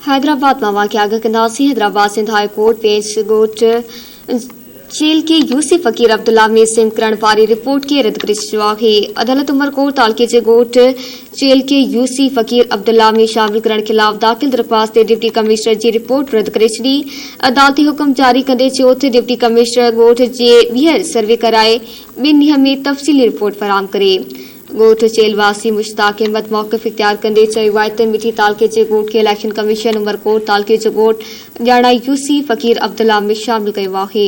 हैदराबाद में वाक़िया कंदासी। Hyderabad Sindh high court पेंच ॻोठ जेल के यूसी फ़कीर अब्दुल्ला में सिम करण वारी रिपोर्ट के रद्द करे छॾियो आहे। अदालत उमरकोट तालुके जे ॻोठ जेल के यूसी फ़कीर अब्दुल्ला में शामिल करण खिलाफ़ दाख़िल दरख़्वास्त ते डिप्टी कमिश्नर जी रिपोर्ट रद्द करे छॾी। अदालती हुकुम जारी कंदे चयो त डिप्टी कमिश्नर ॻोठ जे ॿीहर सर्वे कराए 2 ॾींहं में तफ़सीली रिपोर्ट फराहम करे। ॻोठ जेलवासी मुश्ताक अहमद मौक़िफ़ इख्तियार कंदे चयो आहे त मिठी तालुके जे ॻोठ खे इलेक्शन कमीशन उमरकोट तालुके जो ॻोठ ॼाणा यूसी फ़कीर अब्दुल्ला में शामिल कयो आहे।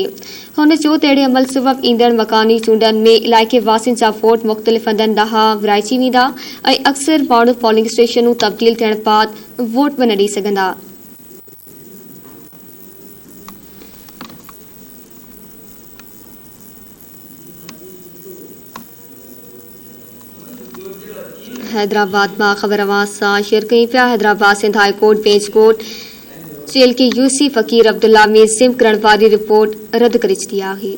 हुन चयो त अहिड़े अमल सबबि ईंदड़ मकानी चूंडनि में इलाइक़े वासियुनि जा वोट मुख़्तलिफ़ हंधनि ॾांहुं विराइजी वेंदा ऐं अक्सर माण्हू पोलिंग स्टेशनूं तब्दील थियण बाद वोट बि न ॾेई सघंदा। हैदराबाद में ख़बर आवाज़ से शेयर कई पिया। Hyderabad Sindh high court bench court jail के यूसी फ़कीर अब्दुल्ला में सिम करण वारी रिपोर्ट रद्द करे छॾी आहे।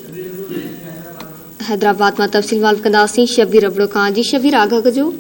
हैदराबाद में तफ़सील मालूम कंदासीं शबीर अबड़ो खां। जी शबीर, आगाह कजो।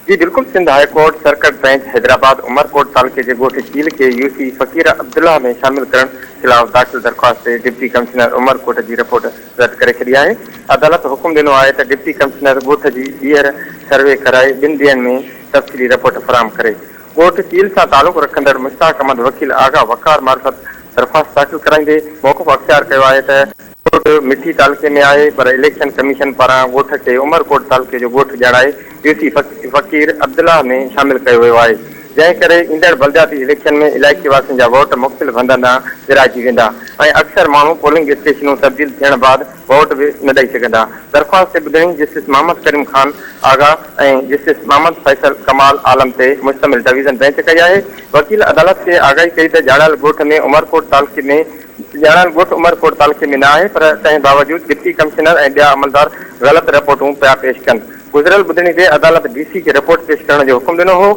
जी बिल्कुल, Sindh high court circuit bench Hyderabad Umerkot तालुके जे ॻोठ चील के यूसी फ़कीर अब्दुल्ला में शामिल करण खिलाफ़ दाख़िल दरख़्वास्त ते डिप्टी कमिश्नर उमरकोट जी रिपोर्ट रद्द करे छॾी आहे। अदालत हुकुम ॾिनो आहे त डिप्टी कमिश्नर ॻोठ जी ॿीहर सर्वे कराए 2 ॾींहनि में तफ़सीली रिपोर्ट फराहम करे। ॻोठ चील सां तालुक़ रखंदड़ मुश्ताक अहमद वकील आगा वकार मार्फत दरख़्वास्त दाख़िल कराईंदे मौक़िफ़ अख़्तियार कयो आहे त ॻोठ मिठी तालुके में आहे, पर इलेक्शन कमीशन पारां ॻोठ खे उमरकोट तालुके जो ॻोठ ॼाणाए यूसी फ़कीर अब्दुल्ला में शामिल कयो वियो आहे, जंहिं करे ईंदड़ बलदियाती इलेक्शन में इलाइक़े वासियुनि जा वोट मुख़्तलिफ़ हंधनि ॾांहुं विराइजी वेंदा ऐं अक्सर माण्हू पोलिंग स्टेशनूं तब्दील थियण बाद वोट बि न ॾेई सघंदा। दरख़्वास्त ते ॿुधणी जस्टिस मोहम्मद करीम ख़ान आगा ऐं जस्टिस मोहम्मद फैसल कमाल आलम ते मुश्तमिल डिवीज़न बेंच कई आहे। वकील अदालत खे आगाही कई त ॼाणल ॻोठ उमरकोट तालुके में न आहे, पर तंहिं बावजूद डिप्टी कमिश्नर ऐं ॿिया अमलदार ग़लति रिपोर्टूं पिया पेश कनि। गुज़िरियल ॿुधणी ते अदालत डीसी खे रिपोर्ट पेश करण जो हुकुम ॾिनो हो,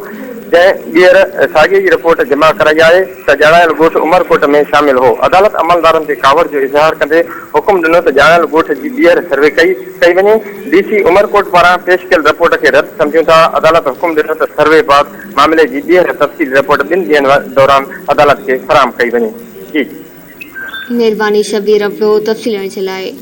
जंहिं ॿीहर साॻी रिपोर्ट जमा कराई आहे त ॼाणायल ॻोठ उमरकोट में शामिल हो। अदालत अमलदारनि ते कावड़ जो इज़हार कंदे हुकुम ॾिनो त ॼाणायल ॻोठ जी ॿीहर सर्वे कई वञे। डीसी उमरकोट पारां पेश कयल रिपोर्ट खे रद्द सम्झूं था। अदालत हुकुम ॾिनो त सर्वे बाद मामले जी ॿीहर तफ़सील रिपोर्ट 2 ॾींहनि दौरान अदालत खे फराहम कई वञे। जी मेहरबानी शबीर अबड़ो तफ़सील ॾियण जे लाइ।